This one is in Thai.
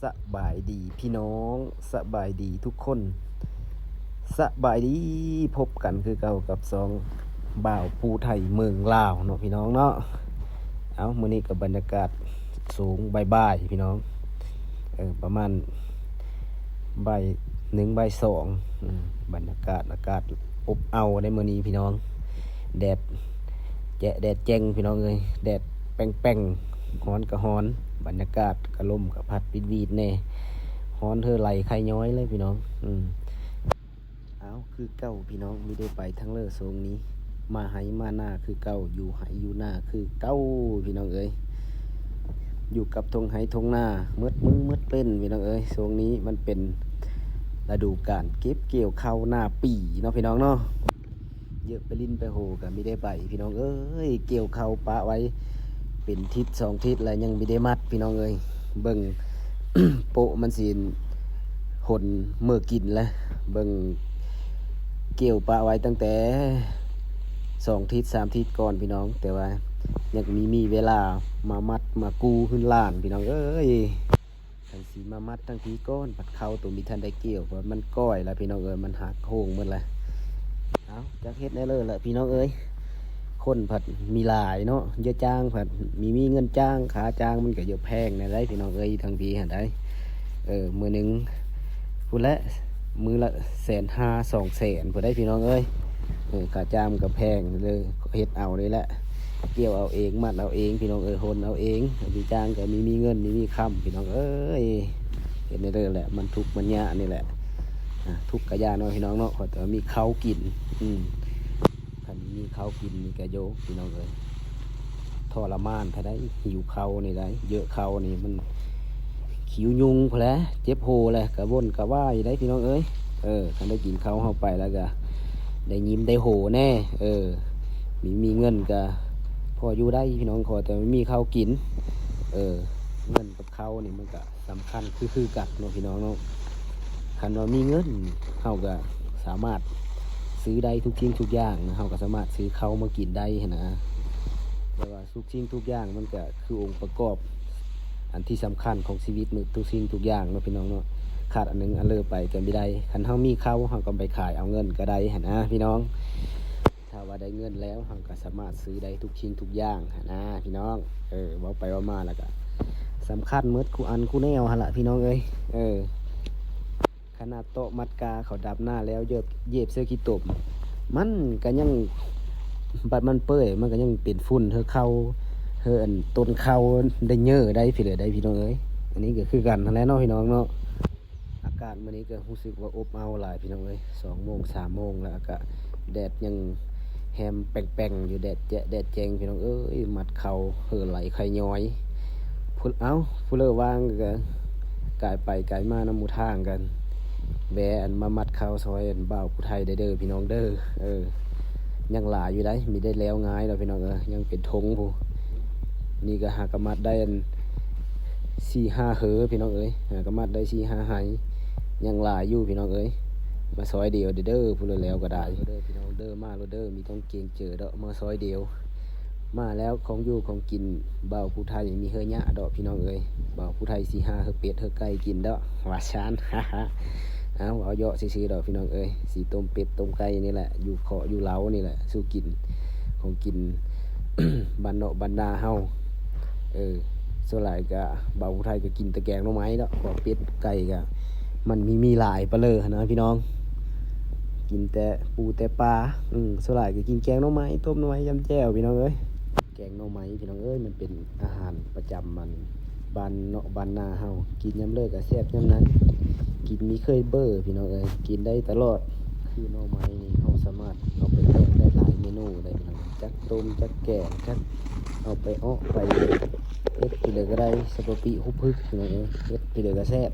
สบายดีพี่น้องสบายดีทุกคนสบายดีพบกันคือเก่ากับสองบ่าวภูไทยเมืองลาวเนาะพี่น้องเนาะเอามื้อนี้กับบรรยากาศสูงบ่ายๆพี่น้องประมาณบ่ายหนึ่งบ่ายสองบรรยากาศอากาศอบเอาได้มื้อนี้พี่น้องแดดแดดแจ้งพี่น้องเอ้ยแดดแป้งๆฮ้อนก็ฮ้อนบรรยากาศก็ลมก็พัดวีดๆแน่ฮ้อนเธอไหลไข่ย้อยเลยพี่น้องเอาคือเก่าพี่น้องไม่ได้ไปทั้งเลอโซงนี้มาไหมาหน้าคือเก่าอยู่ไหอยู่หน้าคือเก่าพี่น้องเอ้ยอยู่กับทงไหทงหน้ามืดมือมืดเป็นพี่น้องเอ้ยโซงนี้มันเป็นฤดูกาลเก็บเกี่ยวข้าวหน้าปีเนาะพี่น้องเนาะเยอะไปลิ้นไปโหกันไม่ได้ไปพี่น้องเอ้ยเกี่ยวข้าวปะไว้เป็นทิศ2 ทิศแล้วยังไม่ได้มัดพี่น้องเอ้ยเบิ่ง โปะมันสิหนเมื่อกินแล้วเบิ่งเกี่ยวปะไว้ตั้งแต่2 ทิศ 3 ทิศก่อนพี่น้องแต่ว่ายังมีเวลามามัดมากูขึ้นล่างพี่น้องเอ้ยทันสีมามัดทั้งทีก้อนปัดเข้าตัวมีทันได้เกี่ยวเพราะมันก้อยแล้วพี่น้องเอ้ยมันหักโค้งหมดแล้วเอาจักเฮ็ดแน่เลยล่ะพี่น้องเอ้ยคนผัดมีหลายเนาะเยอะจ้างผัดมีเงินจ้างขาจ้างมันก็เยอะแพงนะได้พี่น้องเอ้ยทางพี่หันได้มือหนึ่งพูดละมือละ150,000 200,000พูดได้พี่น้องเอ้ยขาจ้างก็แพงเลยเฮ็ดเอาเลยแหละเกี่ยวเอาเองมัดเอาเองพี่น้องเอ้ยหนเอาเองมีจ้างก็มีเงินมีคำพี่น้องเอ้ยเห็นในเรื่องแหละมันทุกข์มันยากนี่แหละทุกข์กะยาเนาะพี่น้องเนาะขอแต่มีข้าวกินถ้ามีข้าวกินมีกระโยกพี่น้องเอ้ยทรมานพอได้หิวข้าวนี่ได้เยอะข้าวนี่มันขิวยุงพอแล้วเจ็บโหเลยกระวนกระว่ายได้พี่น้องเอ้ยถ้าได้กินข้าวเข้าไปแล้วก็ได้ยิ้มได้โหแน่มีเงินก็พออยู่ได้พี่น้องขอแต่ไม่มีข้าวกินเงินกับข้าวนี่มันก็สำคัญคือกัดเนาะพี่น้องเนาะคันว่ามีเงินเขาก็สามารถซื้อได้ทุกสิ่งทุกอย่างนะเขาก็สามารถซื้อข้าวมากินได้นะแต่ว่าทุกสิ่งทุกอย่างมันก็คือองค์ประกอบอันที่สำคัญของชีวิตทุกสิ่งทุกอย่างเนาะพี่น้องเนาะขาดอันหนึงอันเลอไปกันไม่ได้คันเขามีข้าวเขาก็ไปขายเอาเงินก็ได้นะพี่น้องถ้าว่าได้เงินแล้วเราก็สามารถซื้อได้ทุกชิ้นทุกอย่างนะพี่น้องว่าไปว่ามาแล้วก็สำคัญเมื่อคู่อันคู่แนวฮะละพี่น้องขนาดโต๊ะมัดกาเขาดับหน้าแล้วเย็บเสื้อขี้ตบมันก็ยังบัดมันเปื่อยมันก็ยังเป็นฝุ่นอันต้นเขาได้เยอะได้พี่เลยได้พี่น้องอันนี้ก็คือกันทั้งนั้นเนาะพี่น้องเนาะอากาศวันนี้ก็รู้สึกว่าอบอ้าวหลายพี่น้อง2 โมง 3 โมงแล้วก็แดดยังแฮมแป้งๆอยู่แดดแจงพี่น้องมัดเข่าไหลไข่ย้อยผู้เลิกว่างก็กายไปกายมาน้ำมูทางกันแบอันมามัดเข่าซอยอันบ่าวผู้ไทยได้เด้อพี่น้องเด้อยังหลายอยู่ได้มีได้แล้วง่ายแล้วพี่น้องยังเป็นทงผู้นี่ก็หากมัดได้อัน4-5 เหอพี่น้องหากมัดได้4-5 ไหยังหลายอยู่พี่น้องมาซอยเดียวเด้อผู้เลยแล้วก็ได้เด้อพี่น้องเด้อมาโลเด้อมีต้องเกรงเจอเด้อมาซอยเดียวมาแล้วของอยู่ของกินบ่าวผู้ไทยมีเฮยะดอกพี่น้องบ่าวผู้ไทย4-5 เหอเป็ดเหอไก่กินเด้อว่าชาน เอาเยอะซื่อๆดอกพี่น้องสีต้มเป็ดต้มไก่นี่แหละอยู่เคาะอยู่เล้านี่แหละสู้กินของกิน บ้านเนาะบ้านนาเฮาส่วนหลายก็บ่าวผู้ไทยก็กินตะแกงหน่อไม้เนาะพอเป็ดไก่ก็มันมีหลายปลาเลยนะพี่น้องกินแต่ปูแต่ปลาส่วนหลายก็กินแกงหน่อไม้ต้มหน่อไม้ยำแจ่วพี่น้องแกงหน่อไม้พี่น้องมันเป็นอาหารประจำมันบ้านเนาะบ้านนาเฮากินยำเลิกก็แซ่บยำนั้นกินมีเคยเบอร์พี่น้องกินได้ตลอดคือหน่อไม้นี่เฮาสามารถเอาไปแกงได้หลายเมนูได้พี่น้องจักต้มจักแกงจักเอาไปอ้อไปเฮ็ดไปเลยก็ได้สปาปิฮุบพึกพี่น้องเฮ็ดไปเลยก็แซ่บ